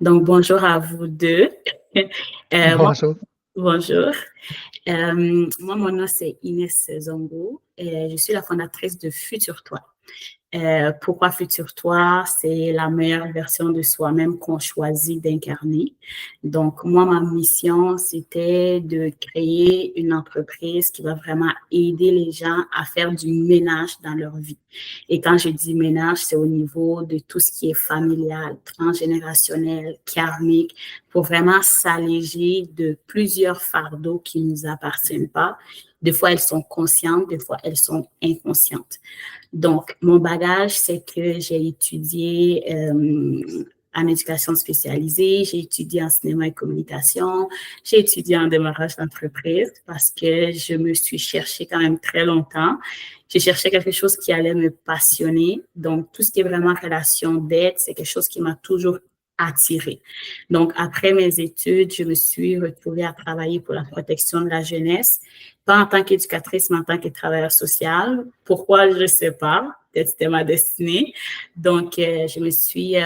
Donc, bonjour à vous deux. Moi, Bonjour. bonjour. Moi, mon nom, c'est Inès Zongo et je suis la fondatrice de Futur Toi. Pourquoi Futur Toi? C'est la meilleure version de soi-même qu'on choisit d'incarner. Donc, moi, ma mission, c'était de créer une entreprise qui va vraiment aider les gens à faire du ménage dans leur vie. Et quand je dis ménage, c'est au niveau de tout ce qui est familial, transgénérationnel, karmique, pour vraiment s'alléger de plusieurs fardeaux qui ne nous appartiennent pas. Des fois, elles sont conscientes, des fois, elles sont inconscientes. Donc, mon bagage, c'est que j'ai étudié en éducation spécialisée, j'ai étudié en cinéma et communication, j'ai étudié en démarrage d'entreprise parce que je me suis cherchée quand même très longtemps. J'ai cherché quelque chose qui allait me passionner. Donc, tout ce qui est vraiment relation d'aide, c'est quelque chose qui m'a toujours attirée. Donc, après mes études, je me suis retrouvée à travailler pour la protection de la jeunesse, pas en tant qu'éducatrice, mais en tant que travailleur social. Pourquoi, je ne sais pas. Peut-être c'était ma destinée. Donc, je me suis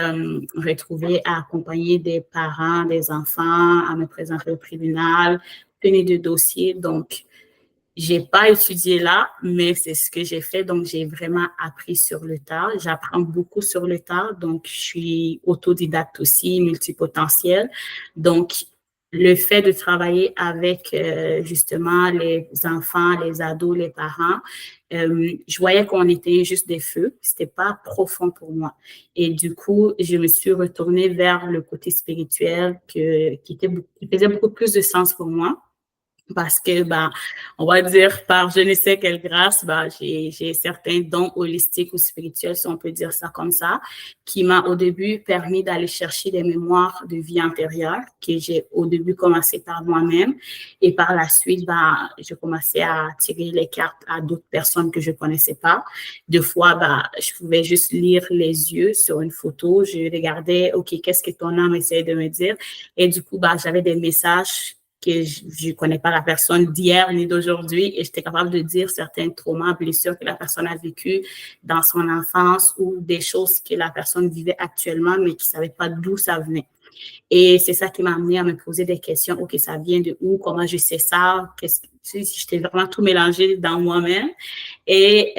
retrouvée à accompagner des parents, des enfants, à me présenter au tribunal, tenir de dossiers. Donc, j'ai pas étudié là, mais c'est ce que j'ai fait. Donc, j'ai vraiment appris sur le tas. J'apprends beaucoup sur le tas. Donc, je suis autodidacte aussi, multipotentielle. Donc, le fait de travailler avec justement les enfants, les ados, les parents, je voyais qu'on était juste des feux. C'était pas profond pour moi. Et du coup, je me suis retournée vers le côté spirituel qui faisait beaucoup plus de sens pour moi. Parce que, ben, on va dire par je ne sais quelle grâce, ben, j'ai certains dons holistiques ou spirituels, si on peut dire ça comme ça, qui m'a au début permis d'aller chercher des mémoires de vie antérieure que j'ai au début commencé par moi-même. Et par la suite, ben, je commençais à tirer les cartes à d'autres personnes que je connaissais pas. Deux fois, ben, je pouvais juste lire les yeux sur une photo. Je regardais, OK, qu'est-ce que ton âme essaie de me dire? Et du coup, ben, j'avais des messages que je ne connais pas la personne d'hier ni d'aujourd'hui et j'étais capable de dire certains traumas, blessures que la personne a vécues dans son enfance ou des choses que la personne vivait actuellement mais qui ne savait pas d'où ça venait. Et c'est ça qui m'a amené à me poser des questions. OK, ça vient de où? Comment je sais ça? J'étais vraiment tout mélangé dans moi-même. Et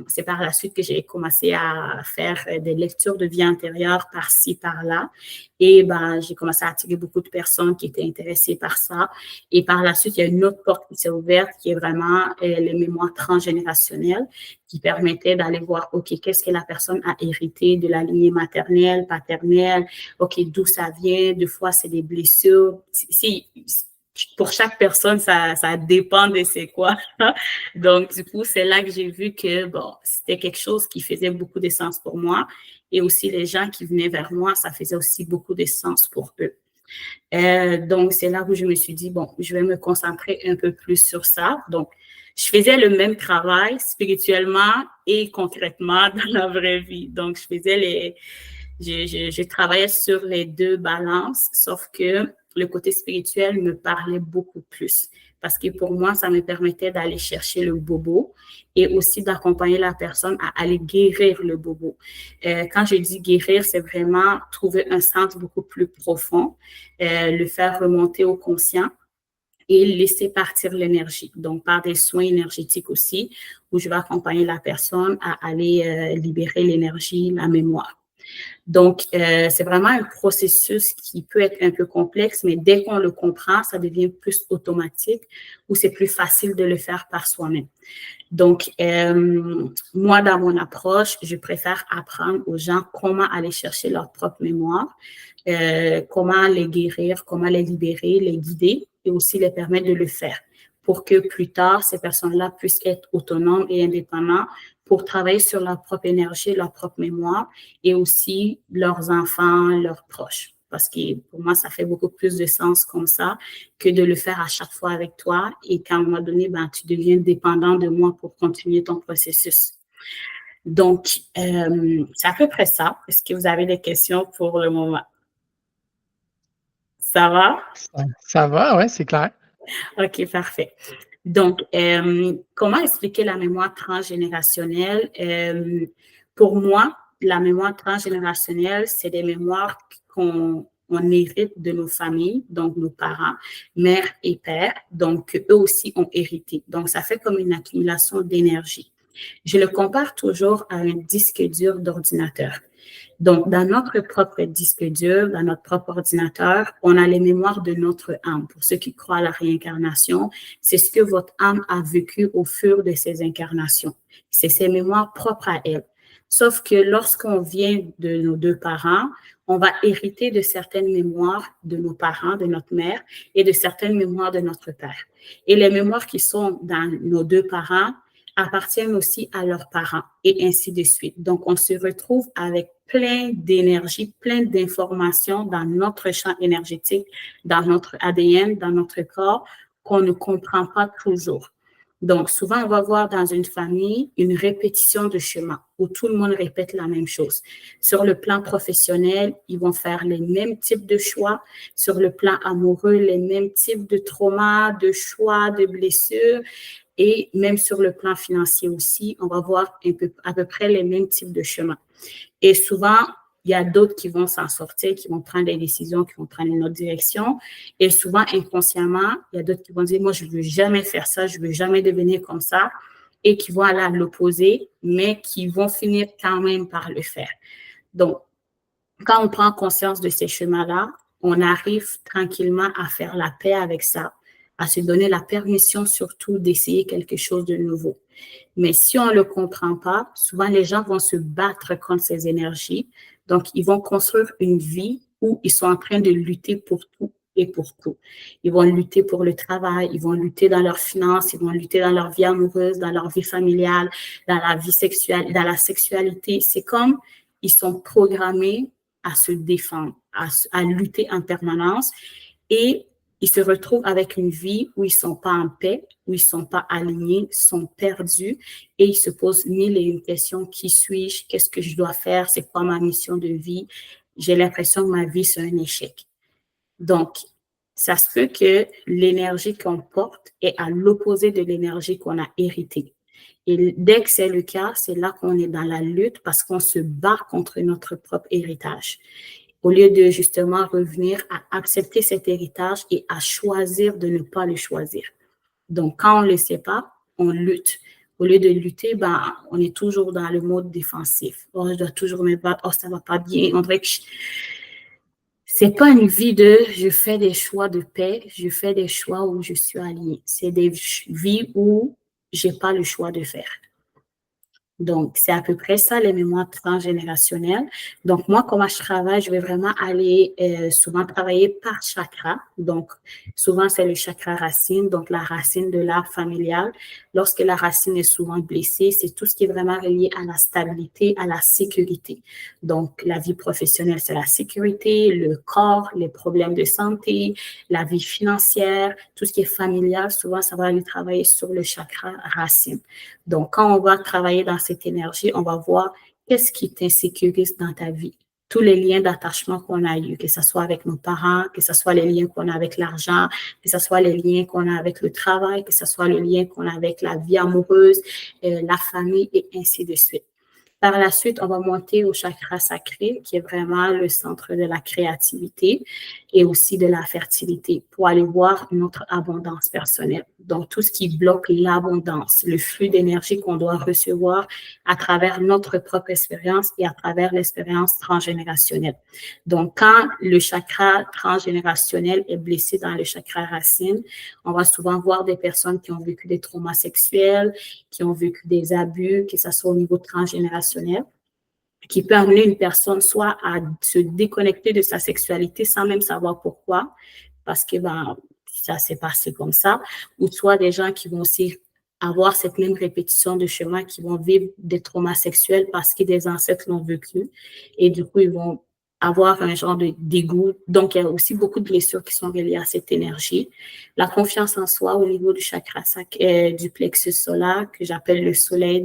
c'est par la suite que j'ai commencé à faire des lectures de vie antérieure par-ci, par-là. Et ben, j'ai commencé à attirer beaucoup de personnes qui étaient intéressées par ça. Et par la suite, il y a une autre porte qui s'est ouverte qui est vraiment les mémoires transgénérationnelles qui permettaient d'aller voir, OK, qu'est-ce que la personne a hérité de la lignée maternelle, paternelle, OK, d'où ça vient. Deux fois, c'est des blessures. Pour chaque personne, ça dépend de c'est quoi. Donc, du coup, c'est là que j'ai vu que, bon, c'était quelque chose qui faisait beaucoup de sens pour moi. Et aussi, les gens qui venaient vers moi, ça faisait aussi beaucoup de sens pour eux. Donc, c'est là où je me suis dit, bon, je vais me concentrer un peu plus sur ça. Donc, je faisais le même travail spirituellement et concrètement dans la vraie vie. Donc, je travaillais sur les deux balances, sauf que le côté spirituel me parlait beaucoup plus. Parce que pour moi, ça me permettait d'aller chercher le bobo et aussi d'accompagner la personne à aller guérir le bobo. Quand je dis guérir, c'est vraiment trouver un sens beaucoup plus profond, le faire remonter au conscient et laisser partir l'énergie. Donc, par des soins énergétiques aussi, où je vais accompagner la personne à aller libérer l'énergie, la mémoire. Donc, c'est vraiment un processus qui peut être un peu complexe, mais dès qu'on le comprend, ça devient plus automatique ou c'est plus facile de le faire par soi-même. Donc, moi, dans mon approche, je préfère apprendre aux gens comment aller chercher leur propre mémoire, comment les guérir, comment les libérer, les guider et aussi les permettre de le faire pour que plus tard, ces personnes-là puissent être autonomes et indépendantes pour travailler sur leur propre énergie, leur propre mémoire et aussi leurs enfants, leurs proches. Parce que pour moi, ça fait beaucoup plus de sens comme ça que de le faire à chaque fois avec toi et qu'à un moment donné, ben, tu deviens dépendant de moi pour continuer ton processus. Donc, c'est à peu près ça. Est-ce que vous avez des questions pour le moment? Ça va? Ça va, ouais, c'est clair. OK, parfait. Donc, comment expliquer la mémoire transgénérationnelle? Pour moi, la mémoire transgénérationnelle, c'est des mémoires on hérite de nos familles, donc nos parents, mère et père, donc eux aussi ont hérité. Donc, ça fait comme une accumulation d'énergie. Je le compare toujours à un disque dur d'ordinateur. Donc, dans notre propre disque dur, dans notre propre ordinateur, on a les mémoires de notre âme. Pour ceux qui croient à la réincarnation, c'est ce que votre âme a vécu au fur de ses incarnations. C'est ses mémoires propres à elle. Sauf que lorsqu'on vient de nos deux parents, on va hériter de certaines mémoires de nos parents, de notre mère, et de certaines mémoires de notre père. Et les mémoires qui sont dans nos deux parents appartiennent aussi à leurs parents, et ainsi de suite. Donc, on se retrouve avec plein d'énergie, plein d'informations dans notre champ énergétique, dans notre ADN, dans notre corps, qu'on ne comprend pas toujours. Donc, souvent, on va voir dans une famille une répétition de chemin où tout le monde répète la même chose. Sur le plan professionnel, ils vont faire les mêmes types de choix. Sur le plan amoureux, les mêmes types de traumas, de choix, de blessures. Et même sur le plan financier aussi, on va voir à peu près les mêmes types de chemins. Et souvent, il y a d'autres qui vont s'en sortir, qui vont prendre des décisions, qui vont prendre une autre direction. Et souvent, inconsciemment, il y a d'autres qui vont dire, moi, je ne veux jamais faire ça, je ne veux jamais devenir comme ça, et qui vont aller à l'opposé, mais qui vont finir quand même par le faire. Donc, quand on prend conscience de ces chemins-là, on arrive tranquillement à faire la paix avec ça, à se donner la permission surtout d'essayer quelque chose de nouveau. Mais si on ne le comprend pas, souvent les gens vont se battre contre ces énergies. Donc, ils vont construire une vie où ils sont en train de lutter pour tout et pour tout. Ils vont lutter pour le travail, ils vont lutter dans leurs finances, ils vont lutter dans leur vie amoureuse, dans leur vie familiale, dans la vie sexuelle, dans la sexualité. C'est comme ils sont programmés à se défendre, à lutter en permanence, et ils se retrouvent avec une vie où ils ne sont pas en paix, où ils ne sont pas alignés, sont perdus, et ils se posent mille et une questions. Qui suis-je? Qu'est-ce que je dois faire? C'est quoi ma mission de vie? J'ai l'impression que ma vie, c'est un échec. Donc, ça se peut que l'énergie qu'on porte est à l'opposé de l'énergie qu'on a héritée. Et dès que c'est le cas, c'est là qu'on est dans la lutte parce qu'on se bat contre notre propre héritage. Au lieu de justement revenir à accepter cet héritage et à choisir de ne pas le choisir. Donc, quand on ne le sait pas, on lutte. Au lieu de lutter, on est toujours dans le mode défensif. Oh, je dois toujours me battre. Oh, ça ne va pas bien. On dirait que c'est pas une vie de je fais des choix de paix, je fais des choix où je suis alignée. C'est des vies où j'ai pas le choix de faire. Donc, c'est à peu près ça, les mémoires transgénérationnelles. Donc, moi, comment je travaille, je vais vraiment aller souvent travailler par chakra. Donc, souvent, c'est le chakra racine, donc la racine de l'arbre familial. Lorsque la racine est souvent blessée, c'est tout ce qui est vraiment relié à la stabilité, à la sécurité. Donc, la vie professionnelle, c'est la sécurité, le corps, les problèmes de santé, la vie financière, tout ce qui est familial, souvent, ça va aller travailler sur le chakra racine. Donc, quand on va travailler dans cette énergie, on va voir qu'est-ce qui t'insécurise dans ta vie. Tous les liens d'attachement qu'on a eus, que ce soit avec nos parents, que ce soit les liens qu'on a avec l'argent, que ce soit les liens qu'on a avec le travail, que ce soit le lien qu'on a avec la vie amoureuse, la famille et ainsi de suite. Par la suite, on va monter au chakra sacré, qui est vraiment le centre de la créativité et aussi de la fertilité, pour aller voir notre abondance personnelle. Donc, tout ce qui bloque l'abondance, le flux d'énergie qu'on doit recevoir à travers notre propre expérience et à travers l'expérience transgénérationnelle. Donc, quand le chakra transgénérationnel est blessé dans le chakra racine, on va souvent voir des personnes qui ont vécu des traumas sexuels, qui ont vécu des abus, que ce soit au niveau transgénérationnel, qui peut amener une personne soit à se déconnecter de sa sexualité sans même savoir pourquoi, parce que ça s'est passé comme ça, ou soit des gens qui vont aussi avoir cette même répétition de chemin, qui vont vivre des traumas sexuels parce que des ancêtres l'ont vécu, et du coup, ils vont avoir un genre de dégoût. Donc, il y a aussi beaucoup de blessures qui sont reliées à cette énergie. La confiance en soi au niveau du chakra du plexus solaire, que j'appelle le soleil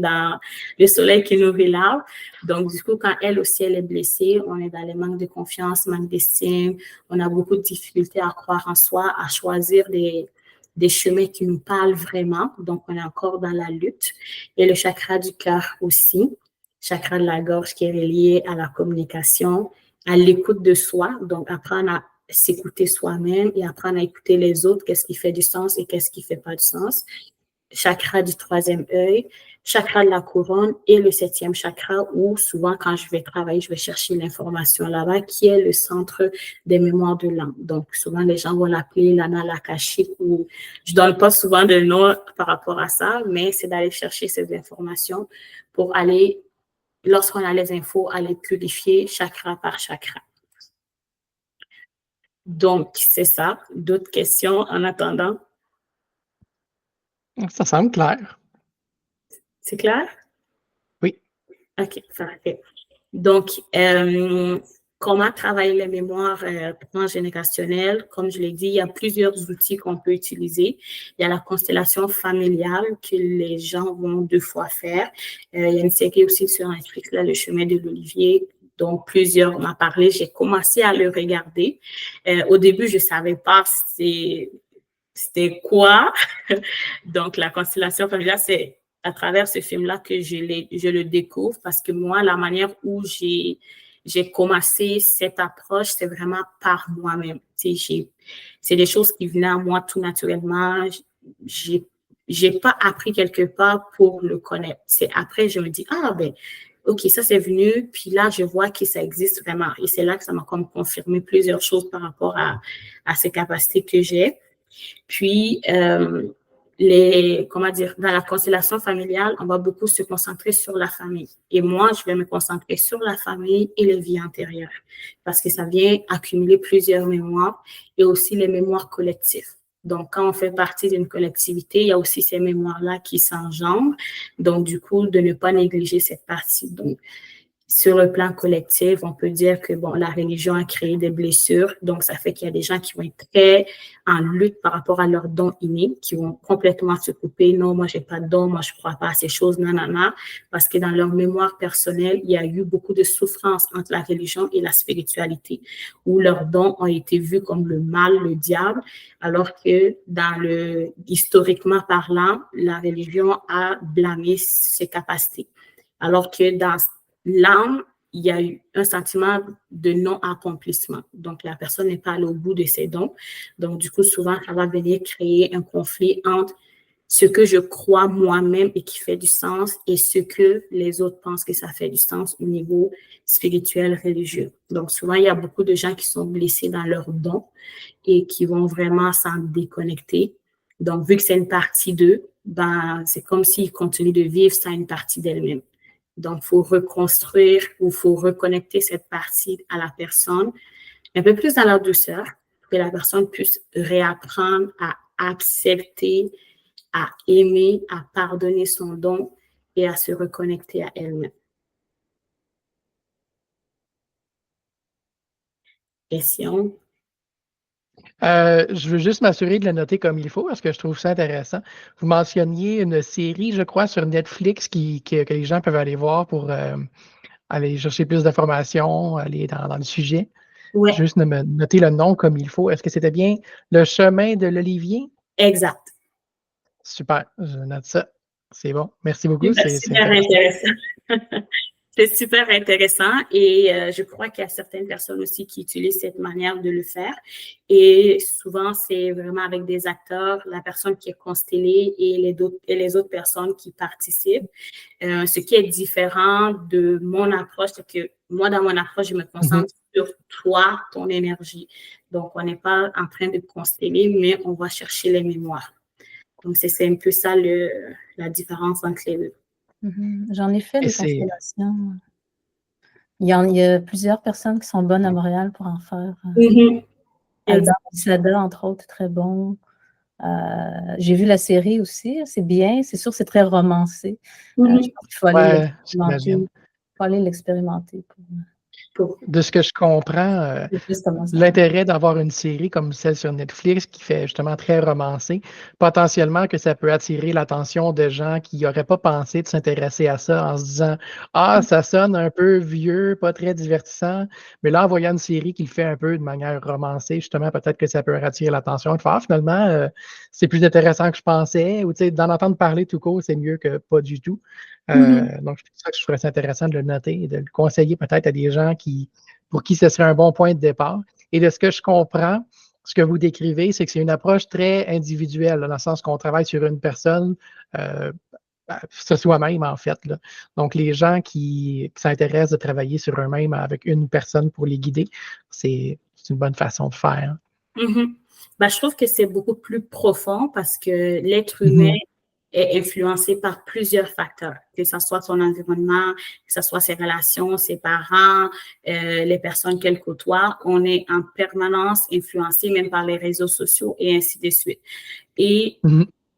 qui nourrit l'arbre. Donc, du coup, quand elle aussi, elle est blessée, on est dans les manques de confiance, manque d'estime, on a beaucoup de difficultés à croire en soi, à choisir des chemins qui nous parlent vraiment. Donc, on est encore dans la lutte. Et le chakra du cœur aussi, chakra de la gorge qui est relié à la communication, à l'écoute de soi, donc apprendre à s'écouter soi-même et apprendre à écouter les autres, qu'est-ce qui fait du sens et qu'est-ce qui fait pas du sens. Chakra du troisième œil, chakra de la couronne et le septième chakra où souvent quand je vais travailler, je vais chercher l'information là-bas qui est le centre des mémoires de l'âme. Donc souvent les gens vont l'appeler l'anal akashique ou je donne pas souvent de nom par rapport à ça, mais c'est d'aller chercher ces informations pour aller, lorsqu'on a les infos, aller purifier chakra par chakra. Donc, c'est ça. D'autres questions en attendant? Ça semble clair. C'est clair? Oui. OK, parfait. Donc, comment travailler les mémoires transgénérationnelles? Comme je l'ai dit, il y a plusieurs outils qu'on peut utiliser. Il y a la constellation familiale que les gens vont 2 fois faire. Il y a une série aussi sur Netflix, là, Le chemin de l'Olivier, dont plusieurs m'ont parlé. J'ai commencé à le regarder. Au début, je ne savais pas c'était quoi. Donc, la constellation familiale, c'est à travers ce film-là que je le découvre parce que moi, la manière où j'ai commencé cette approche, c'est vraiment par moi-même. C'est des choses qui venaient à moi tout naturellement. J'ai pas appris quelque part pour le connaître. C'est après, je me dis, ah ben, OK, ça c'est venu, puis là, je vois que ça existe vraiment. Et c'est là que ça m'a comme confirmé plusieurs choses par rapport à ces capacités que j'ai. Puis, comment dire, dans la constellation familiale, on va beaucoup se concentrer sur la famille. Et moi, je vais me concentrer sur la famille et les vies antérieures parce que ça vient accumuler plusieurs mémoires et aussi les mémoires collectives. Donc, quand on fait partie d'une collectivité, il y a aussi ces mémoires-là qui s'engendrent. Donc, du coup, de ne pas négliger cette partie. Donc, sur le plan collectif, on peut dire que bon, la religion a créé des blessures, donc ça fait qu'il y a des gens qui vont être très en lutte par rapport à leurs dons innés, qui vont complètement se couper. Non, moi j'ai pas de don, moi je crois pas à ces choses, nanana, parce que dans leur mémoire personnelle, il y a eu beaucoup de souffrance entre la religion et la spiritualité, où leurs dons ont été vus comme le mal, le diable, alors que historiquement parlant, la religion a blâmé ses capacités, alors que dans l'âme, il y a eu un sentiment de non-accomplissement. Donc, la personne n'est pas allée au bout de ses dons. Donc, du coup, souvent, ça va venir créer un conflit entre ce que je crois moi-même et qui fait du sens et ce que les autres pensent que ça fait du sens au niveau spirituel, religieux. Donc, souvent, il y a beaucoup de gens qui sont blessés dans leurs dons et qui vont vraiment s'en déconnecter. Donc, vu que c'est une partie d'eux, ben, c'est comme s'ils continuent de vivre sans une partie d'elles-mêmes. Donc, il faut reconstruire ou il faut reconnecter cette partie à la personne un peu plus dans la douceur pour que la personne puisse réapprendre à accepter, à aimer, à pardonner son don et à se reconnecter à elle-même. Question? Je veux juste m'assurer de le noter comme il faut parce que je trouve ça intéressant. Vous mentionniez une série, je crois, sur Netflix que les gens peuvent aller voir pour aller chercher plus d'informations, aller dans le sujet. Oui. Juste me noter le nom comme il faut. Est-ce que c'était bien Le chemin de l'Olivier? Exact. Super, je note ça. C'est bon. Merci beaucoup. Super, C'est super intéressant. intéressant. C'est super intéressant et je crois qu'il y a certaines personnes aussi qui utilisent cette manière de le faire. Et souvent, c'est vraiment avec des acteurs, la personne qui est constellée et les autres personnes qui participent. Ce qui est différent de mon approche, c'est que moi, dans mon approche, je me concentre sur toi, ton énergie. Donc, on n'est pas en train de consteller, mais on va chercher les mémoires. Donc, c'est un peu ça la différence entre les deux. J'en ai fait Et des c'est constellations. Il y a plusieurs personnes qui sont bonnes à Montréal pour en faire. Albert Sada, entre autres, très bon. J'ai vu la série aussi, c'est bien. C'est sûr, c'est très romancé. Je pense qu'il faut aller l'expérimenter. Faut aller l'expérimenter. De ce que je comprends, l'intérêt d'avoir une série comme celle sur Netflix qui fait justement très romancée, potentiellement que ça peut attirer l'attention de gens qui n'auraient pas pensé de s'intéresser à ça en se disant « Ah, ça sonne un peu vieux, pas très divertissant. » Mais là, en voyant une série qui le fait un peu de manière romancée, justement, peut-être que ça peut attirer l'attention de faire « Ah, finalement, c'est plus intéressant que je pensais. » Ou d'en entendre parler tout court, c'est mieux que pas du tout. Donc, c'est pour ça que je trouverais ça intéressant de le noter et de le conseiller peut-être à des gens qui pour qui ce serait un bon point de départ. Et de ce que je comprends, ce que vous décrivez, c'est que c'est une approche très individuelle, dans le sens qu'on travaille sur une personne, sur soi-même, en fait. Là. Donc, les gens qui s'intéressent de travailler sur eux-mêmes avec une personne pour les guider, c'est une bonne façon de faire. Mm-hmm. Ben, je trouve que c'est beaucoup plus profond parce que l'être humain est influencé par plusieurs facteurs, que ce soit son environnement, que ce soit ses relations, ses parents, les personnes qu'elle côtoie. On est en permanence influencé même par les réseaux sociaux et ainsi de suite. Et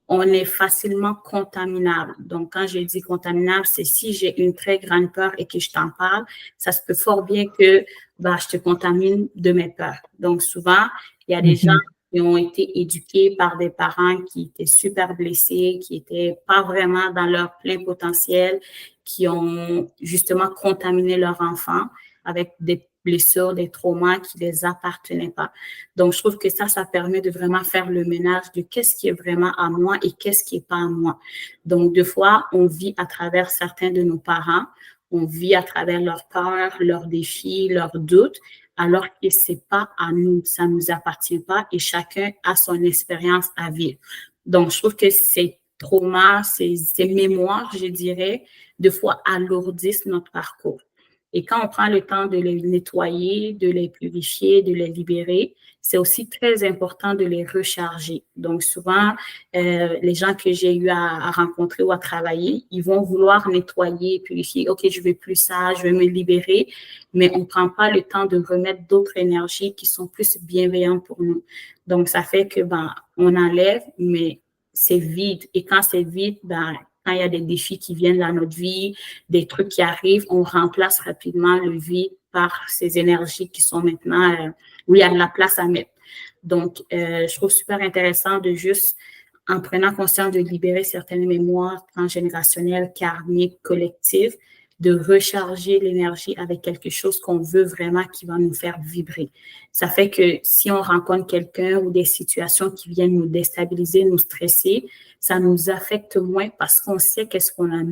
on est facilement contaminable. Donc, quand je dis contaminable, c'est si j'ai une très grande peur et que je t'en parle, ça se peut fort bien que je te contamine de mes peurs. Donc, souvent, il y a des gens qui ont été éduqués par des parents qui étaient super blessés, qui n'étaient pas vraiment dans leur plein potentiel, qui ont justement contaminé leur enfant avec des blessures, des traumas qui ne les appartenaient pas. Donc, je trouve que ça permet de vraiment faire le ménage de qu'est-ce qui est vraiment à moi et qu'est-ce qui n'est pas à moi. Donc, des fois, on vit à travers certains de nos parents, on vit à travers leurs peurs, leurs défis, leurs doutes, alors que c'est pas à nous, ça nous appartient pas et chacun a son expérience à vivre. Donc, je trouve que ces traumas, ces mémoires, je dirais, des fois alourdissent notre parcours. Et quand on prend le temps de les nettoyer, de les purifier, de les libérer, c'est aussi très important de les recharger. Donc, souvent, les gens que j'ai eu à rencontrer ou à travailler, ils vont vouloir nettoyer, purifier. OK, je veux plus ça, je veux me libérer, mais on ne prend pas le temps de remettre d'autres énergies qui sont plus bienveillantes pour nous. Donc, ça fait que, on enlève, mais c'est vide. Et quand c'est vide, quand il y a des défis qui viennent dans notre vie, des trucs qui arrivent, on remplace rapidement le vide par ces énergies qui sont maintenant où il y a de la place à mettre. Donc, je trouve super intéressant de juste, en prenant conscience de libérer certaines mémoires transgénérationnelles, karmiques, collectives, de recharger l'énergie avec quelque chose qu'on veut vraiment qui va nous faire vibrer. Ça fait que si on rencontre quelqu'un ou des situations qui viennent nous déstabiliser, nous stresser, ça nous affecte moins parce qu'on sait qu'est-ce qu'on a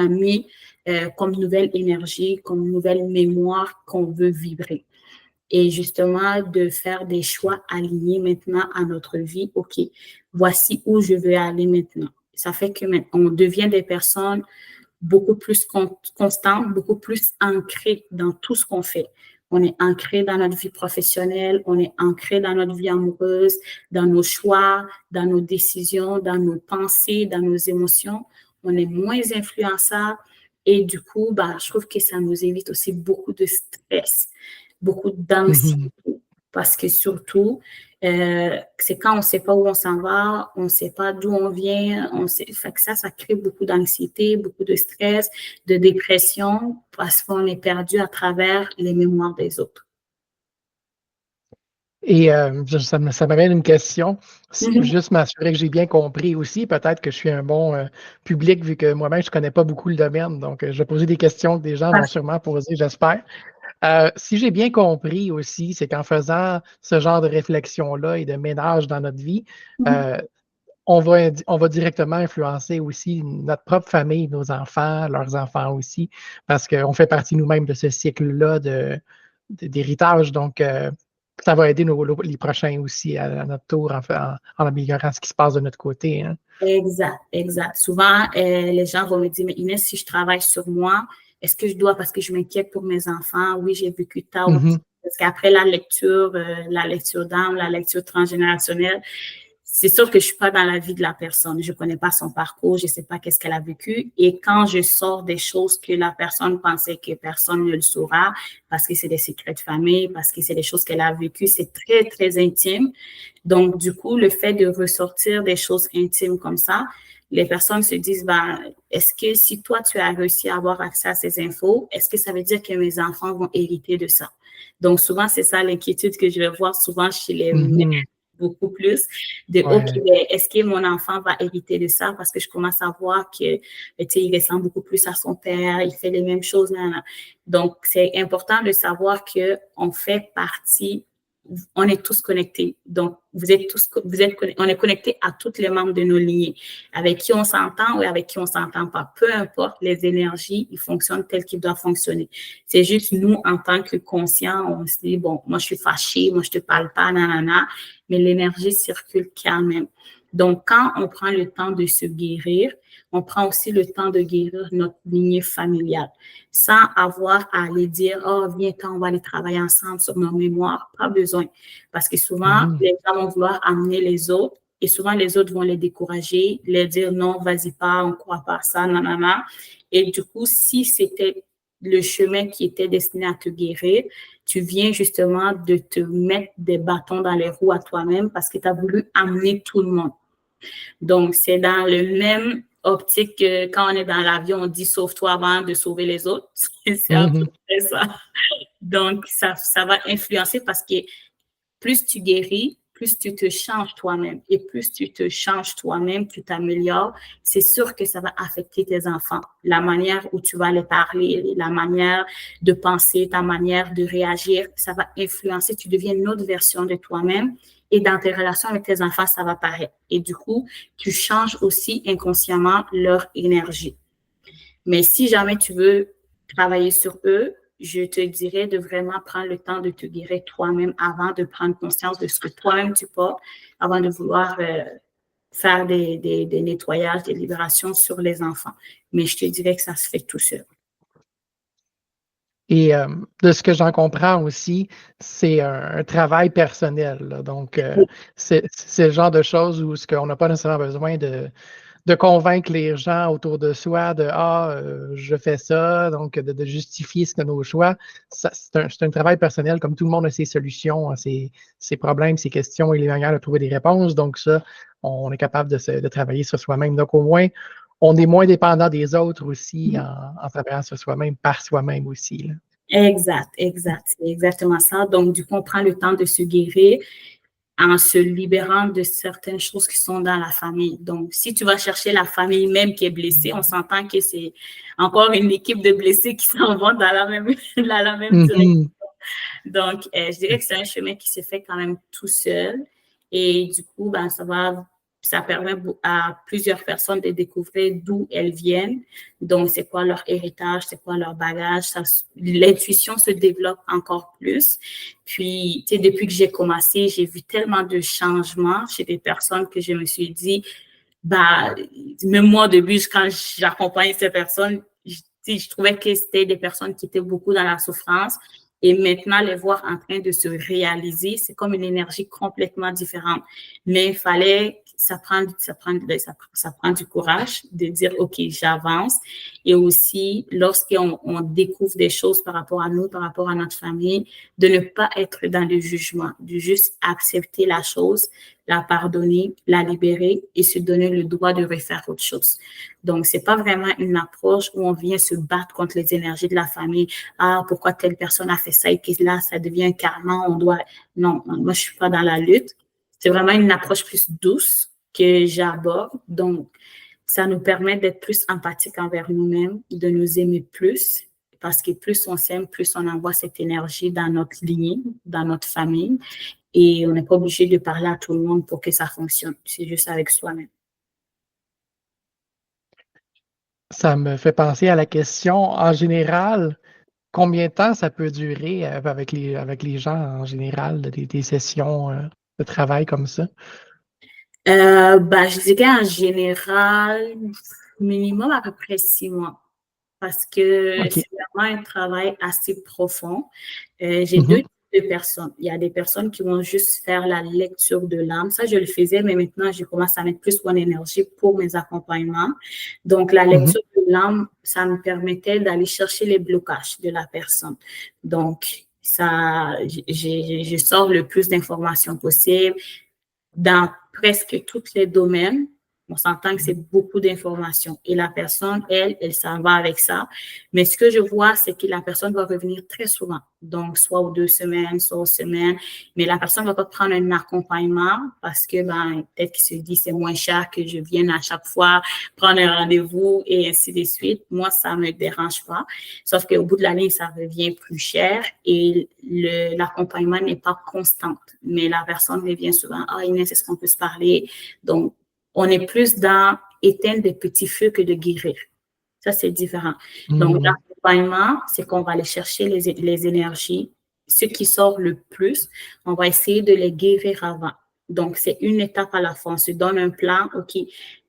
mis comme nouvelle énergie, comme nouvelle mémoire qu'on veut vibrer. Et justement, de faire des choix alignés maintenant à notre vie. OK, voici où je veux aller maintenant. Ça fait que on devient des personnes beaucoup plus constantes, beaucoup plus ancrées dans tout ce qu'on fait. On est ancré dans notre vie professionnelle, on est ancré dans notre vie amoureuse, dans nos choix, dans nos décisions, dans nos pensées, dans nos émotions. On est moins influençable et du coup, je trouve que ça nous évite aussi beaucoup de stress, beaucoup d'anxiété. Parce que surtout, c'est quand on ne sait pas où on s'en va, on ne sait pas d'où on vient, fait que ça crée beaucoup d'anxiété, beaucoup de stress, de dépression, parce qu'on est perdu à travers les mémoires des autres. Et ça m'amène une question. Juste m'assurer que j'ai bien compris aussi. Peut-être que je suis un bon public vu que moi-même, je ne connais pas beaucoup le domaine. Donc, je vais poser des questions que des gens vont sûrement poser, j'espère. Si j'ai bien compris aussi, c'est qu'en faisant ce genre de réflexion-là et de ménage dans notre vie, on va directement influencer aussi notre propre famille, nos enfants, leurs enfants aussi, parce qu'on fait partie nous-mêmes de ce cycle-là d'héritage. Donc, ça va aider les prochains aussi à notre tour en améliorant ce qui se passe de notre côté. Hein. Exact. Souvent, les gens vont me dire, mais Inès, si je travaille sur moi, est-ce que je dois, parce que je m'inquiète pour mes enfants, oui, j'ai vécu tard. Parce qu'après la lecture d'âme, la lecture transgénérationnelle, c'est sûr que je suis pas dans la vie de la personne. Je connais pas son parcours, je sais pas qu'est-ce qu'elle a vécu. Et quand je sors des choses que la personne pensait que personne ne le saura, parce que c'est des secrets de famille, parce que c'est des choses qu'elle a vécues, c'est très, très intime. Donc, du coup, le fait de ressortir des choses intimes comme ça, les personnes se disent, est-ce que si toi, tu as réussi à avoir accès à ces infos, est-ce que ça veut dire que mes enfants vont hériter de ça? Donc, souvent, c'est ça l'inquiétude que je vais voir souvent chez les mères, beaucoup plus, est-ce que mon enfant va hériter de ça? Parce que je commence à voir que, il ressemble beaucoup plus à son père, il fait les mêmes choses. Donc, c'est important de savoir qu'on fait partie on est tous connectés. Donc, on est connectés à tous les membres de nos lignées, avec qui on s'entend ou avec qui on s'entend pas. Peu importe, les énergies, ils fonctionnent telles qu'ils doivent fonctionner. C'est juste nous, en tant que conscients, on se dit, bon, moi, je suis fâchée, moi, je te parle pas, nanana, mais l'énergie circule quand même. Donc, quand on prend le temps de se guérir, on prend aussi le temps de guérir notre lignée familiale, sans avoir à aller dire, oh, viens, on va aller travailler ensemble sur nos mémoires. Pas besoin. Parce que souvent, les gens vont vouloir amener les autres et souvent, les autres vont les décourager, les dire, non, vas-y pas, on ne croit pas à ça, nanana. Et du coup, si c'était le chemin qui était destiné à te guérir, tu viens justement de te mettre des bâtons dans les roues à toi-même parce que tu as voulu amener tout le monde. Donc, c'est dans le même optique que quand on est dans l'avion, on dit « sauve-toi avant de sauver les autres ». C'est un peu ça. Donc, ça va influencer parce que plus tu guéris, plus tu te changes toi-même. Et plus tu te changes toi-même, tu t'améliores, c'est sûr que ça va affecter tes enfants. La manière où tu vas les parler, la manière de penser, ta manière de réagir, ça va influencer. Tu deviens une autre version de toi-même. Et dans tes relations avec tes enfants, ça va paraître. Et du coup, tu changes aussi inconsciemment leur énergie. Mais si jamais tu veux travailler sur eux, je te dirais de vraiment prendre le temps de te guérir toi-même avant de prendre conscience de ce que toi-même tu portes, avant de vouloir faire des nettoyages, des libérations sur les enfants. Mais je te dirais que ça se fait tout seul. Et de ce que j'en comprends aussi, c'est un travail personnel, là. Donc, c'est le genre de choses où on n'a pas nécessairement besoin de convaincre les gens autour de soi de « Ah, je fais ça », donc de justifier nos choix. C'est un travail personnel, comme tout le monde a ses solutions, a ses problèmes, ses questions et les manières de trouver des réponses. Donc ça, on est capable de travailler sur soi-même. Donc au moins, on est moins dépendant des autres aussi en travaillant sur soi-même, par soi-même aussi, là. Exact. C'est exactement ça. Donc, du coup, on prend le temps de se guérir en se libérant de certaines choses qui sont dans la famille. Donc, si tu vas chercher la famille même qui est blessée, on s'entend que c'est encore une équipe de blessés qui s'en vont dans la même direction. Donc, je dirais que c'est un chemin qui se fait quand même tout seul. Et du coup, ben, ça permet à plusieurs personnes de découvrir d'où elles viennent. Donc, c'est quoi leur héritage, c'est quoi leur bagage. L'intuition se développe encore plus. Puis, tu sais, depuis que j'ai commencé, j'ai vu tellement de changements chez des personnes que je me suis dit, bah, même moi, au début, quand j'accompagne ces personnes, je trouvais que c'était des personnes qui étaient beaucoup dans la souffrance. Et maintenant, les voir en train de se réaliser, c'est comme une énergie complètement différente. Mais il fallait, ça prend du courage de dire, OK, j'avance. Et aussi, lorsqu'on découvre des choses par rapport à nous, par rapport à notre famille, de ne pas être dans le jugement, de juste accepter la chose, la pardonner, la libérer et se donner le droit de refaire autre chose. Donc, c'est pas vraiment une approche où on vient se battre contre les énergies de la famille. Ah, pourquoi telle personne a fait ça et que là, ça devient un karma, on doit... Non, moi, je suis pas dans la lutte. C'est vraiment une approche plus douce que j'aborde. Donc, ça nous permet d'être plus empathiques envers nous-mêmes, de nous aimer plus, parce que plus on s'aime, plus on envoie cette énergie dans notre lignée, dans notre famille. Et on n'est pas obligé de parler à tout le monde pour que ça fonctionne. C'est juste avec soi-même. Ça me fait penser à la question, en général, combien de temps ça peut durer avec les gens en général, des sessions de travail comme ça? Je dirais en général, minimum à peu près 6 mois. Parce que c'est vraiment un travail assez profond. J'ai deux types de personnes. Il y a des personnes qui vont juste faire la lecture de l'âme. Ça, je le faisais, mais maintenant, je commence à mettre plus mon énergie pour mes accompagnements. Donc, la lecture de l'âme, ça me permettait d'aller chercher les blocages de la personne. Donc, je sors le plus d'informations possible dans presque tous les domaines. On s'entend que c'est beaucoup d'informations. Et la personne, elle s'en va avec ça. Mais ce que je vois, c'est que la personne va revenir très souvent. Donc, soit aux 2 semaines, soit aux semaines. Mais la personne va pas prendre un accompagnement parce que, peut-être qu'il se dit c'est moins cher que je vienne à chaque fois prendre un rendez-vous et ainsi de suite. Moi, ça me dérange pas. Sauf qu'au bout de la ligne, ça revient plus cher et l'accompagnement n'est pas constant. Mais la personne revient souvent, ah, Inès, est-ce qu'on peut se parler? Donc, on est plus dans éteindre des petits feux que de guérir. Ça, c'est différent. Donc, l'accompagnement, c'est qu'on va aller chercher les énergies. Ce qui sort le plus, on va essayer de les guérir avant. Donc, c'est une étape à la fois. On se donne un plan, OK,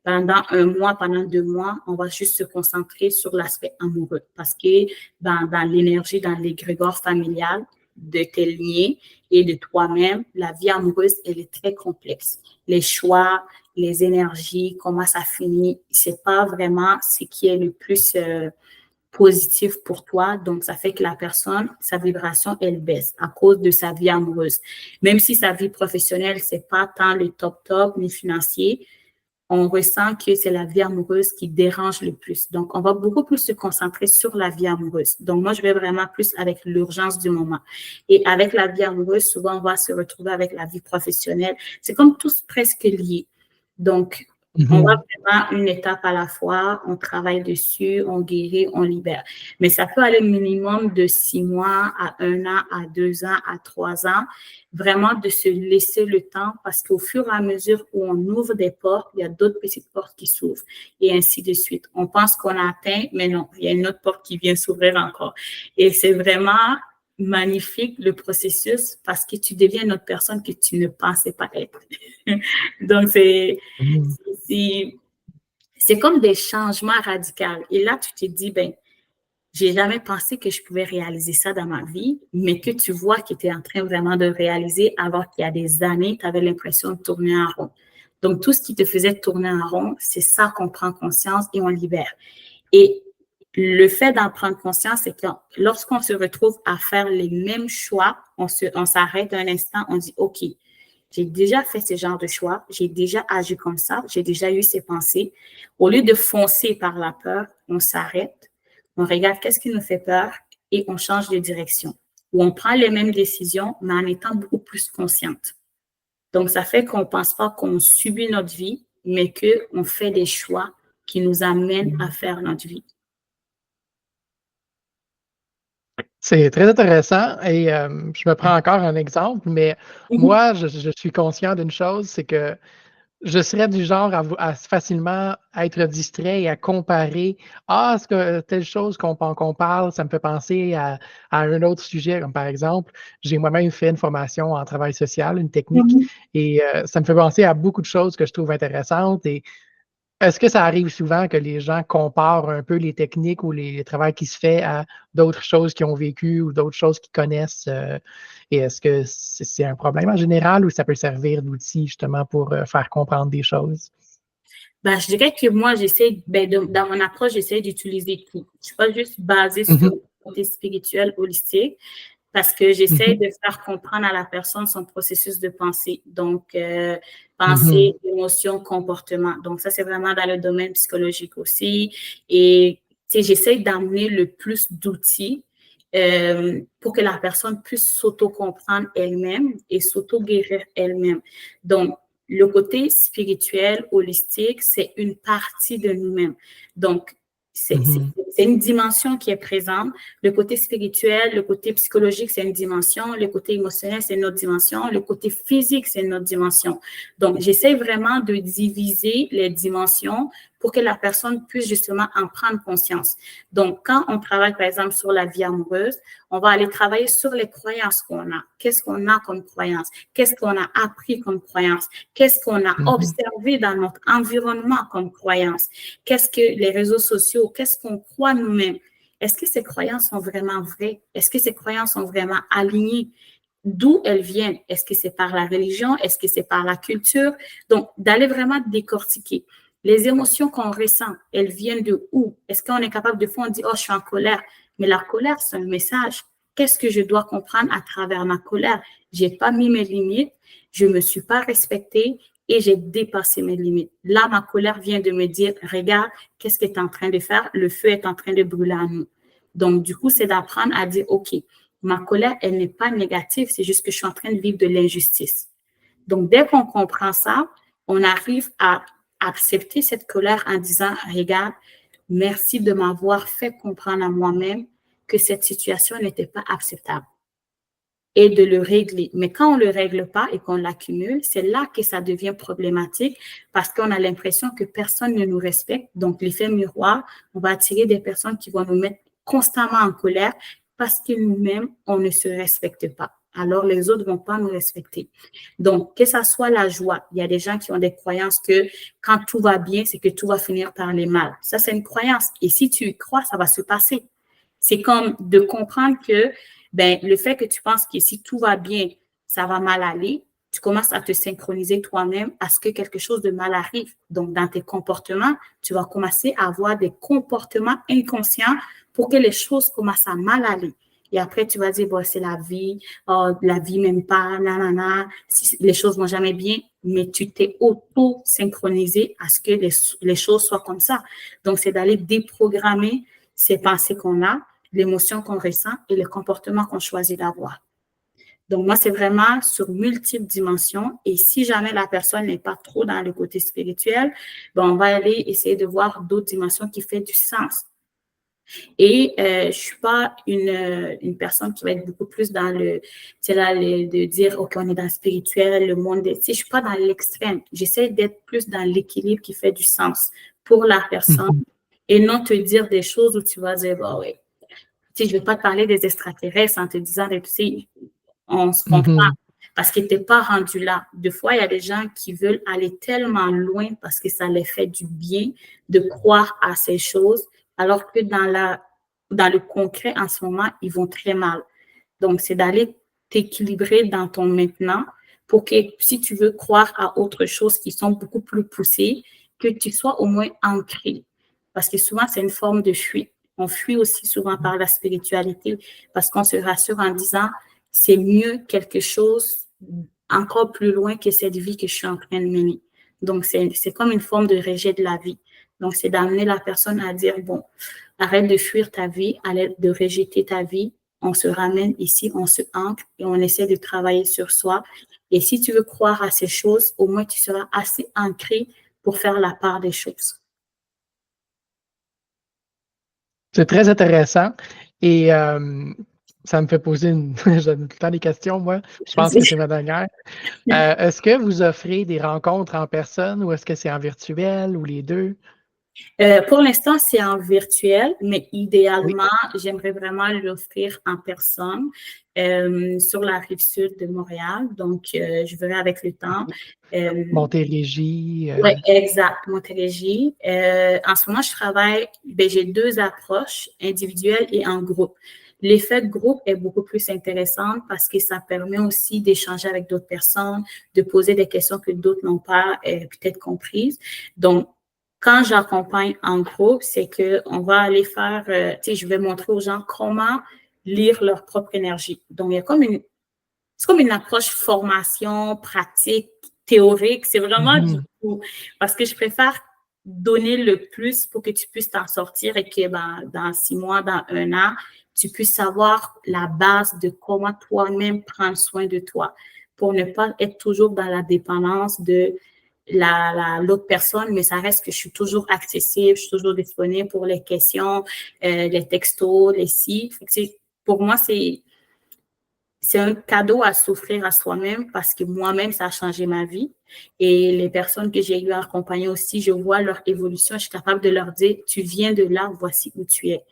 pendant 1 mois, pendant 2 mois, on va juste se concentrer sur l'aspect amoureux. Parce que dans l'énergie, dans l'égrégore familial de tes liens et de toi-même, la vie amoureuse, elle est très complexe. Les choix, les énergies, comment ça finit, c'est pas vraiment ce qui est le plus positif pour toi. Donc, ça fait que la personne, sa vibration, elle baisse à cause de sa vie amoureuse. Même si sa vie professionnelle, c'est pas tant le top, ni financier, on ressent que c'est la vie amoureuse qui dérange le plus. Donc, on va beaucoup plus se concentrer sur la vie amoureuse. Donc, moi, je vais vraiment plus avec l'urgence du moment. Et avec la vie amoureuse, souvent, on va se retrouver avec la vie professionnelle. C'est comme tous presque liés. Donc, on va vraiment une étape à la fois, on travaille dessus, on guérit, on libère. Mais ça peut aller minimum de 6 mois à 1 an, à 2 ans, à 3 ans, vraiment de se laisser le temps parce qu'au fur et à mesure où on ouvre des portes, il y a d'autres petites portes qui s'ouvrent et ainsi de suite. On pense qu'on a atteint, mais non, il y a une autre porte qui vient s'ouvrir encore. Et c'est vraiment magnifique le processus parce que tu deviens une autre personne que tu ne pensais pas être. Donc, c'est comme des changements radicaux. Et là, tu te dis, j'ai jamais pensé que je pouvais réaliser ça dans ma vie, mais que tu vois que tu es en train vraiment de réaliser alors qu'il y a des années, tu avais l'impression de tourner en rond. Donc, tout ce qui te faisait tourner en rond, c'est ça qu'on prend conscience et on libère. Et le fait d'en prendre conscience, c'est que lorsqu'on se retrouve à faire les mêmes choix, on s'arrête un instant, on dit, OK, j'ai déjà fait ce genre de choix, j'ai déjà agi comme ça, j'ai déjà eu ces pensées. Au lieu de foncer par la peur, on s'arrête, on regarde qu'est-ce qui nous fait peur et on change de direction. Ou on prend les mêmes décisions, mais en étant beaucoup plus consciente. Donc, ça fait qu'on ne pense pas qu'on subit notre vie, mais qu'on fait des choix qui nous amènent à faire notre vie. C'est très intéressant et je me prends encore un exemple, mais moi, je suis conscient d'une chose, c'est que je serais du genre à facilement être distrait et à comparer. Ah, est-ce que telle chose qu'on parle, ça me fait penser à un autre sujet, comme par exemple, j'ai moi-même fait une formation en travail social, une technique, et ça me fait penser à beaucoup de choses que je trouve intéressantes. Et est-ce que ça arrive souvent que les gens comparent un peu les techniques ou les travaux qui se fait à d'autres choses qu'ils ont vécues ou d'autres choses qu'ils connaissent? Et est-ce que c'est un problème en général ou ça peut servir d'outil justement pour faire comprendre des choses? Je dirais que moi, dans mon approche, j'essaie d'utiliser tout. Je ne suis pas juste basée sur le côté spirituel, holistique, parce que j'essaie de faire comprendre à la personne son processus de pensée. Donc, pensée, émotion, comportement. Donc, ça, c'est vraiment dans le domaine psychologique aussi. Et, j'essaie d'amener le plus d'outils pour que la personne puisse s'auto-comprendre elle-même et s'auto-guérir elle-même. Donc, le côté spirituel, holistique, c'est une partie de nous-mêmes. Donc, c'est une dimension qui est présente. Le côté spirituel, le côté psychologique, c'est une dimension. Le côté émotionnel, c'est une autre dimension. Le côté physique, c'est une autre dimension. Donc, j'essaie vraiment de diviser les dimensions pour que la personne puisse justement en prendre conscience. Donc, quand on travaille, par exemple, sur la vie amoureuse, on va aller travailler sur les croyances qu'on a. Qu'est-ce qu'on a comme croyances? Qu'est-ce qu'on a appris comme croyances? Qu'est-ce qu'on a observé dans notre environnement comme croyances? Qu'est-ce que les réseaux sociaux, qu'est-ce qu'on croit nous-mêmes? Est-ce que ces croyances sont vraiment vraies? Est-ce que ces croyances sont vraiment alignées? D'où elles viennent? Est-ce que c'est par la religion? Est-ce que c'est par la culture? Donc, d'aller vraiment décortiquer. Les émotions qu'on ressent, elles viennent de où? Est-ce qu'on est capable de fois, on dit, oh, je suis en colère. Mais la colère, c'est un message. Qu'est-ce que je dois comprendre à travers ma colère? J'ai pas mis mes limites, je me suis pas respectée et j'ai dépassé mes limites. Là, ma colère vient de me dire, regarde, qu'est-ce que tu es en train de faire? Le feu est en train de brûler à nous. Donc, du coup, c'est d'apprendre à dire, OK, ma colère, elle n'est pas négative, c'est juste que je suis en train de vivre de l'injustice. Donc, dès qu'on comprend ça, on arrive à accepter cette colère en disant, regarde, merci de m'avoir fait comprendre à moi-même que cette situation n'était pas acceptable et de le régler. Mais quand on ne le règle pas et qu'on l'accumule, c'est là que ça devient problématique parce qu'on a l'impression que personne ne nous respecte. Donc, l'effet miroir, on va attirer des personnes qui vont nous mettre constamment en colère parce que nous-mêmes, on ne se respecte pas. Alors, les autres ne vont pas nous respecter. Donc, que ça soit la joie, il y a des gens qui ont des croyances que quand tout va bien, c'est que tout va finir par aller mal. Ça, c'est une croyance. Et si tu y crois, ça va se passer. C'est comme de comprendre que ben, le fait que tu penses que si tout va bien, ça va mal aller, tu commences à te synchroniser toi-même à ce que quelque chose de mal arrive. Donc, dans tes comportements, tu vas commencer à avoir des comportements inconscients pour que les choses commencent à mal aller. Et après, tu vas dire, bon, c'est la vie m'aime pas, nanana, si les choses vont jamais bien, mais tu t'es auto-synchronisé à ce que les choses soient comme ça. Donc, c'est d'aller déprogrammer ces pensées qu'on a, l'émotion qu'on ressent et le comportement qu'on choisit d'avoir. Donc, moi, c'est vraiment sur multiples dimensions. Et si jamais la personne n'est pas trop dans le côté spirituel, ben, on va aller essayer de voir d'autres dimensions qui font du sens. Et je suis pas une personne qui va être beaucoup plus dans de dire, OK, on est dans le spirituel, le monde, je suis pas dans l'extrême. J'essaie d'être plus dans l'équilibre qui fait du sens pour la personne et non te dire des choses où tu vas dire, bah ouais, je vais pas te parler des extraterrestres en te disant, on se comprend parce qu'ils n'étaient pas rendus là. Des fois, il y a des gens qui veulent aller tellement loin parce que ça les fait du bien de croire à ces choses, alors que dans le concret, en ce moment, ils vont très mal. Donc, c'est d'aller t'équilibrer dans ton maintenant pour que si tu veux croire à autre chose qui sont beaucoup plus poussées, que tu sois au moins ancré. Parce que souvent, c'est une forme de fuite. On fuit aussi souvent par la spiritualité parce qu'on se rassure en disant, c'est mieux quelque chose encore plus loin que cette vie que je suis en train de mener. Donc, c'est comme une forme de rejet de la vie. Donc, c'est d'amener la personne à dire, bon, arrête de fuir ta vie, arrête de rejeter ta vie. On se ramène ici, on se ancre et on essaie de travailler sur soi. Et si tu veux croire à ces choses, au moins tu seras assez ancré pour faire la part des choses. C'est très intéressant et ça me fait poser j'ai tout le temps des questions, moi. Je pense que c'est ma dernière. Est-ce que vous offrez des rencontres en personne ou est-ce que c'est en virtuel ou les deux? Pour l'instant, c'est en virtuel, mais idéalement, j'aimerais vraiment l'offrir en personne sur la rive sud de Montréal. Donc, je verrai avec le temps. Montérégie. Oui, exact, Montérégie. En ce moment, je travaille, j'ai deux approches, individuelles et en groupe. L'effet de groupe est beaucoup plus intéressant parce que ça permet aussi d'échanger avec d'autres personnes, de poser des questions que d'autres n'ont pas peut-être comprises. Donc, quand j'accompagne en groupe, c'est qu'on va aller faire, je vais montrer aux gens comment lire leur propre énergie. Donc, il y a c'est comme une approche formation, pratique, théorique. C'est vraiment du coup, parce que je préfère donner le plus pour que tu puisses t'en sortir et que dans 6 mois, dans 1 an, tu puisses savoir la base de comment toi-même prendre soin de toi pour ne pas être toujours dans la dépendance de l'autre personne, mais ça reste que je suis toujours accessible, je suis toujours disponible pour les questions, les textos, les sites. Pour moi, c'est un cadeau à s'offrir à soi-même parce que moi-même, ça a changé ma vie. Et les personnes que j'ai eu à accompagner aussi, je vois leur évolution, je suis capable de leur dire, tu viens de là, voici où tu es.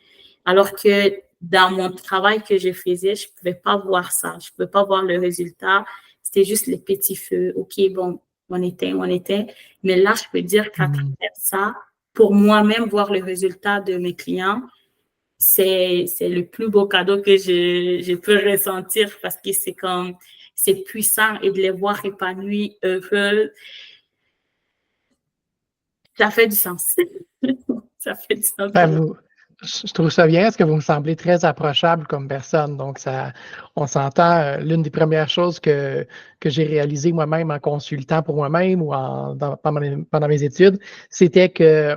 Alors que dans mon travail que je faisais, je ne pouvais pas voir ça, je ne pouvais pas voir le résultat. C'était juste les petits feux. OK, bon, on était. Mais là, je peux dire qu'à travers ça, pour moi-même, voir le résultat de mes clients, c'est le plus beau cadeau que je peux ressentir parce que c'est puissant et de les voir épanouis, heureux, ça fait du sens. Ça fait du sens. Je trouve ça bien, parce que vous me semblez très approchable comme personne. Donc, on s'entend, l'une des premières choses que j'ai réalisées moi-même en consultant pour moi-même ou pendant mes études, c'était que,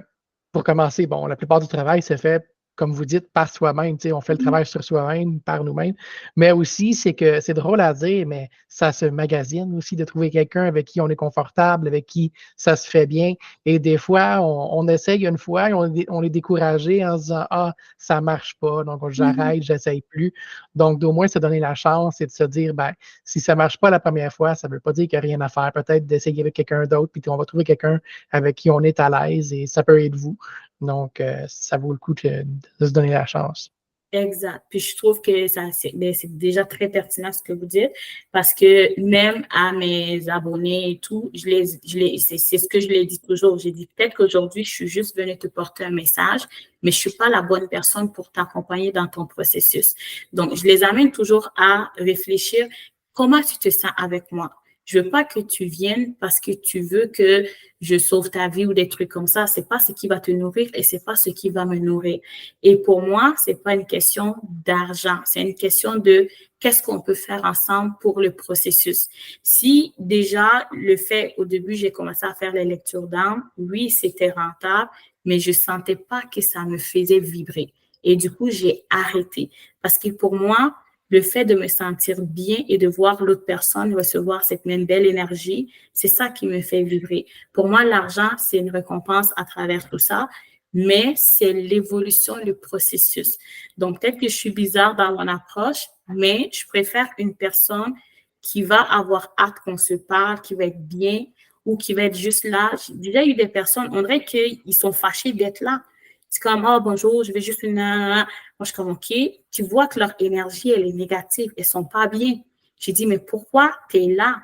pour commencer, bon, la plupart du travail se fait, comme vous dites, par soi-même. On fait le travail sur soi-même, par nous-mêmes. Mais aussi, c'est que c'est drôle à dire, mais ça se magasine aussi de trouver quelqu'un avec qui on est confortable, avec qui ça se fait bien. Et des fois, on essaye une fois et on est découragé en se disant ah, ça marche pas, donc j'arrête, j'essaye plus. Donc, d'au moins se donner la chance et de se dire ben, si ça marche pas la première fois, ça veut pas dire qu'il n'y a rien à faire. Peut-être d'essayer avec quelqu'un d'autre, puis on va trouver quelqu'un avec qui on est à l'aise et ça peut être vous. Donc, ça vaut le coup de se donner la chance. Exact. Puis je trouve que c'est déjà très pertinent ce que vous dites parce que même à mes abonnés et tout, c'est ce que je les dis toujours. J'ai dit peut-être qu'aujourd'hui, je suis juste venue te porter un message, mais je suis pas la bonne personne pour t'accompagner dans ton processus. Donc, je les amène toujours à réfléchir comment tu te sens avec moi. Je veux pas que tu viennes parce que tu veux que je sauve ta vie ou des trucs comme ça. C'est pas ce qui va te nourrir et c'est pas ce qui va me nourrir. Et pour moi, c'est pas une question d'argent. C'est une question de qu'est-ce qu'on peut faire ensemble pour le processus. Si déjà le fait, au début, j'ai commencé à faire les lectures d'âme, oui, c'était rentable, mais je sentais pas que ça me faisait vibrer. Et du coup, j'ai arrêté. Parce que pour moi, le fait de me sentir bien et de voir l'autre personne recevoir cette même belle énergie, c'est ça qui me fait vibrer. Pour moi, l'argent, c'est une récompense à travers tout ça, mais c'est l'évolution, le processus. Donc, peut-être que je suis bizarre dans mon approche, mais je préfère une personne qui va avoir hâte qu'on se parle, qui va être bien ou qui va être juste là. J'ai déjà eu des personnes, on dirait qu'ils sont fâchés d'être là. C'est comme, oh, bonjour, je vais juste une... Moi, je suis comme, OK, tu vois que leur énergie, elle est négative, elles sont pas bien. J'ai dit, mais pourquoi tu es là?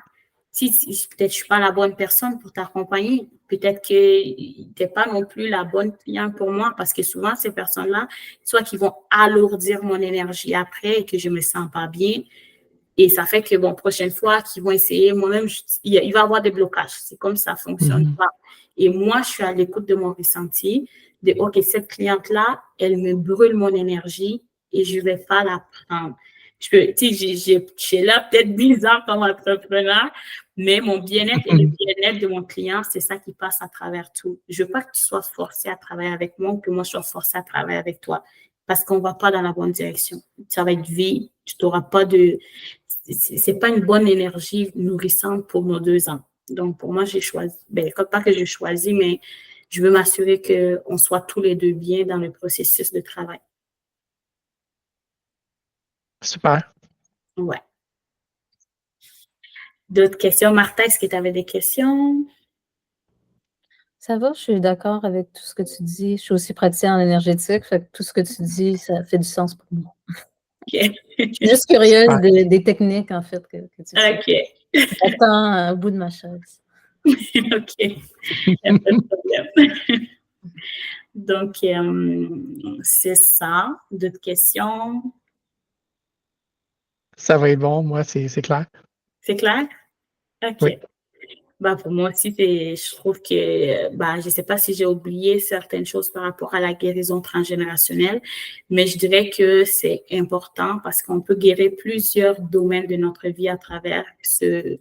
Si peut-être je suis pas la bonne personne pour t'accompagner, peut-être que t'es pas non plus la bonne cliente pour moi, parce que souvent, ces personnes-là, soit qu'ils vont alourdir mon énergie après et que je me sens pas bien, et ça fait que, bon, prochaine fois qu'ils vont essayer, moi-même, il va y avoir des blocages. C'est comme ça fonctionne pas. Et moi, je suis à l'écoute de mon ressenti, de, OK, cette cliente-là, elle me brûle mon énergie et je vais pas la prendre. J'ai là peut-être 10 ans comme entrepreneur, mais mon bien-être et le bien-être de mon client, c'est ça qui passe à travers tout. Je veux pas que tu sois forcé à travailler avec moi ou que moi, je sois forcée à travailler avec toi parce qu'on va pas dans la bonne direction. Ça va être vide, tu n'auras pas de... C'est pas une bonne énergie nourrissante pour nos 2 ans. Donc, pour moi, j'ai choisi, pas que j'ai choisi, mais je veux m'assurer qu'on soit tous les deux bien dans le processus de travail. Super. Ouais. D'autres questions? Martha, est-ce que tu avais des questions? Ça va, je suis d'accord avec tout ce que tu dis. Je suis aussi praticienne en énergétique, fait que tout ce que tu dis, ça fait du sens pour moi. OK. Juste curieuse des techniques, en fait, que tu dis. OK. J'attends au bout de ma chaise. OK. Il n'y a pas de problème. Donc, c'est ça. D'autres questions? Ça va être bon, moi, c'est clair. C'est clair? OK. Oui. Pour moi aussi, je trouve que, je ne sais pas si j'ai oublié certaines choses par rapport à la guérison transgénérationnelle, mais je dirais que c'est important parce qu'on peut guérir plusieurs domaines de notre vie à travers ce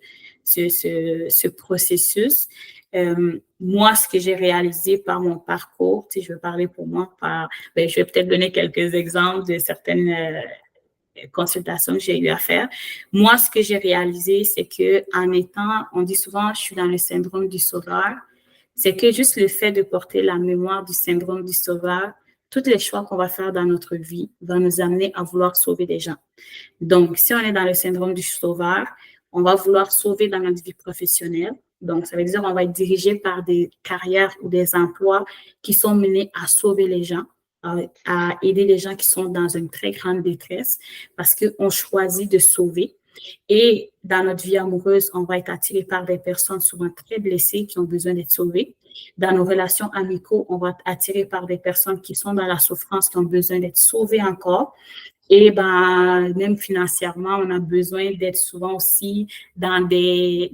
processus. Moi, ce que j'ai réalisé par mon parcours, je vais parler pour moi, je vais peut-être donner quelques exemples de certaines consultations que j'ai eu à faire. Moi, ce que j'ai réalisé, c'est que en étant, on dit souvent, je suis dans le syndrome du sauveur, c'est que juste le fait de porter la mémoire du syndrome du sauveur, tous les choix qu'on va faire dans notre vie vont nous amener à vouloir sauver des gens. Donc, si on est dans le syndrome du sauveur, on va vouloir sauver dans notre vie professionnelle. Donc, ça veut dire qu'on va être dirigé par des carrières ou des emplois qui sont menés à sauver les gens, à aider les gens qui sont dans une très grande détresse parce qu'on choisit de sauver. Et dans notre vie amoureuse, on va être attiré par des personnes souvent très blessées qui ont besoin d'être sauvées. Dans nos relations amicaux, on va être attiré par des personnes qui sont dans la souffrance, qui ont besoin d'être sauvées encore. Et ben, même financièrement, on a besoin d'être souvent aussi dans des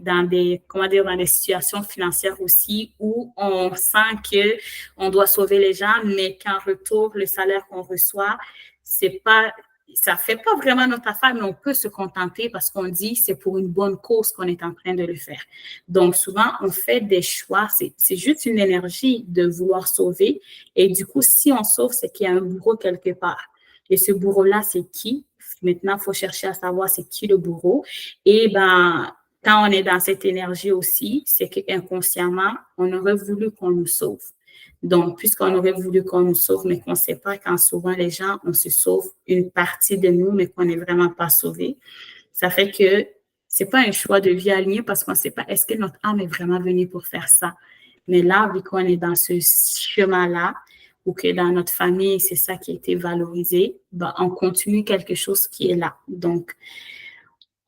situations financières aussi où on sent que on doit sauver les gens, mais qu'en retour, le salaire qu'on reçoit, ça fait pas vraiment notre affaire, mais on peut se contenter parce qu'on dit c'est pour une bonne cause qu'on est en train de le faire. Donc, souvent, on fait des choix. C'est juste une énergie de vouloir sauver. Et du coup, si on sauve, c'est qu'il y a un bourreau quelque part. Et ce bourreau-là, c'est qui? Maintenant, il faut chercher à savoir c'est qui le bourreau. Et ben, quand on est dans cette énergie aussi, c'est qu'inconsciemment, on aurait voulu qu'on nous sauve. Donc, puisqu'on aurait voulu qu'on nous sauve, mais qu'on ne sait pas, quand souvent les gens, on se sauve une partie de nous, mais qu'on n'est vraiment pas sauvé, ça fait que ce n'est pas un choix de vie aligné parce qu'on ne sait pas est-ce que notre âme est vraiment venue pour faire ça. Mais là, vu qu'on est dans ce chemin-là, ou que dans notre famille, c'est ça qui a été valorisé, ben, on continue quelque chose qui est là. Donc,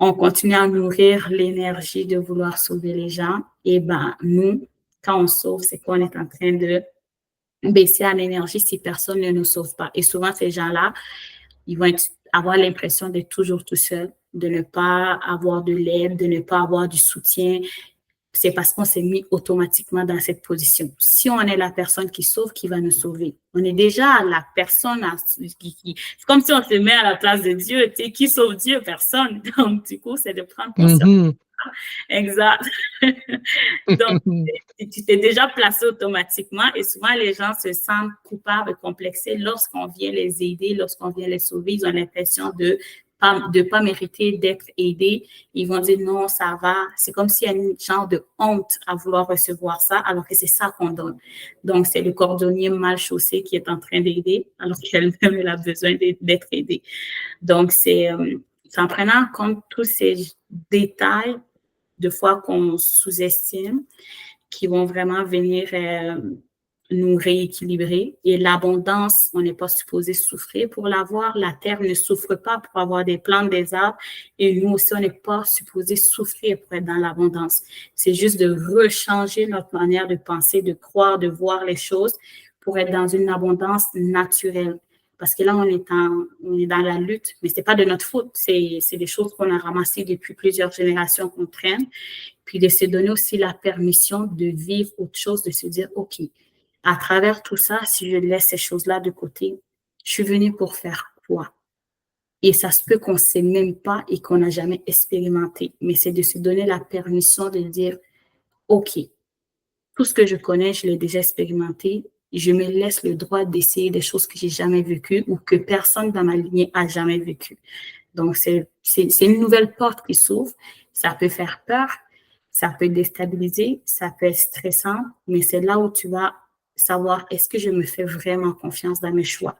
on continue à nourrir l'énergie de vouloir sauver les gens. Et ben, nous, quand on sauve, c'est qu'on est en train de baisser à l'énergie si personne ne nous sauve pas. Et souvent, ces gens-là, ils vont avoir l'impression d'être toujours tout seuls, de ne pas avoir de l'aide, de ne pas avoir du soutien. C'est parce qu'on s'est mis automatiquement dans cette position. Si on est la personne qui sauve, qui va nous sauver. On est déjà la personne c'est comme si on se met à la place de Dieu. Tu sais, qui sauve Dieu? Personne. Donc, du coup, c'est de prendre conscience. Exact. Donc, tu t'es déjà placé automatiquement et souvent, les gens se sentent coupables, complexés lorsqu'on vient les aider, lorsqu'on vient les sauver. Ils ont l'impression de pas mériter d'être aidés. Ils vont dire non, ça va. C'est comme s'il y a une genre de honte à vouloir recevoir ça, alors que c'est ça qu'on donne. Donc, c'est le cordonnier mal chaussé qui est en train d'aider, alors qu'elle-même, elle a besoin d'être aidée. Donc, c'est en prenant en compte tous ces détails, de fois qu'on sous-estime, qui vont vraiment venir nous rééquilibrer. Et l'abondance, on n'est pas supposé souffrir pour l'avoir. La terre ne souffre pas pour avoir des plantes, des arbres. Et nous aussi, on n'est pas supposé souffrir pour être dans l'abondance. C'est juste de rechanger notre manière de penser, de croire, de voir les choses pour être dans une abondance naturelle. Parce que là, on est dans la lutte, mais ce n'est pas de notre faute. C'est des choses qu'on a ramassées depuis plusieurs générations qu'on traîne. Puis de se donner aussi la permission de vivre autre chose, de se dire, OK, à travers tout ça, si je laisse ces choses-là de côté, je suis venue pour faire quoi? Et ça se peut qu'on ne sait même pas et qu'on n'a jamais expérimenté. Mais c'est de se donner la permission de dire, OK, tout ce que je connais, je l'ai déjà expérimenté. Je me laisse le droit d'essayer des choses que j'ai jamais vécues ou que personne dans ma lignée a jamais vécues. Donc, c'est une nouvelle porte qui s'ouvre. Ça peut faire peur, ça peut déstabiliser, ça peut être stressant, mais c'est là où tu vas savoir est-ce que je me fais vraiment confiance dans mes choix.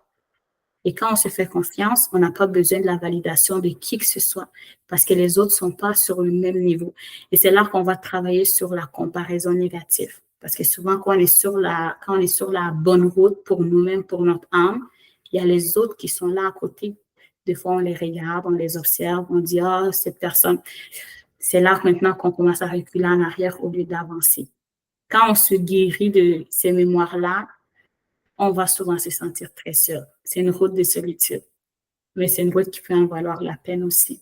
Et quand on se fait confiance, on n'a pas besoin de la validation de qui que ce soit parce que les autres ne sont pas sur le même niveau. Et c'est là qu'on va travailler sur la comparaison négative. Parce que souvent, quand on est sur la bonne route pour nous-mêmes, pour notre âme, il y a les autres qui sont là à côté. Des fois, on les regarde, on les observe, on dit « Ah, cette personne… » C'est là maintenant qu'on commence à reculer en arrière au lieu d'avancer. Quand on se guérit de ces mémoires-là, on va souvent se sentir très seul. C'est une route de solitude, mais c'est une route qui peut en valoir la peine aussi.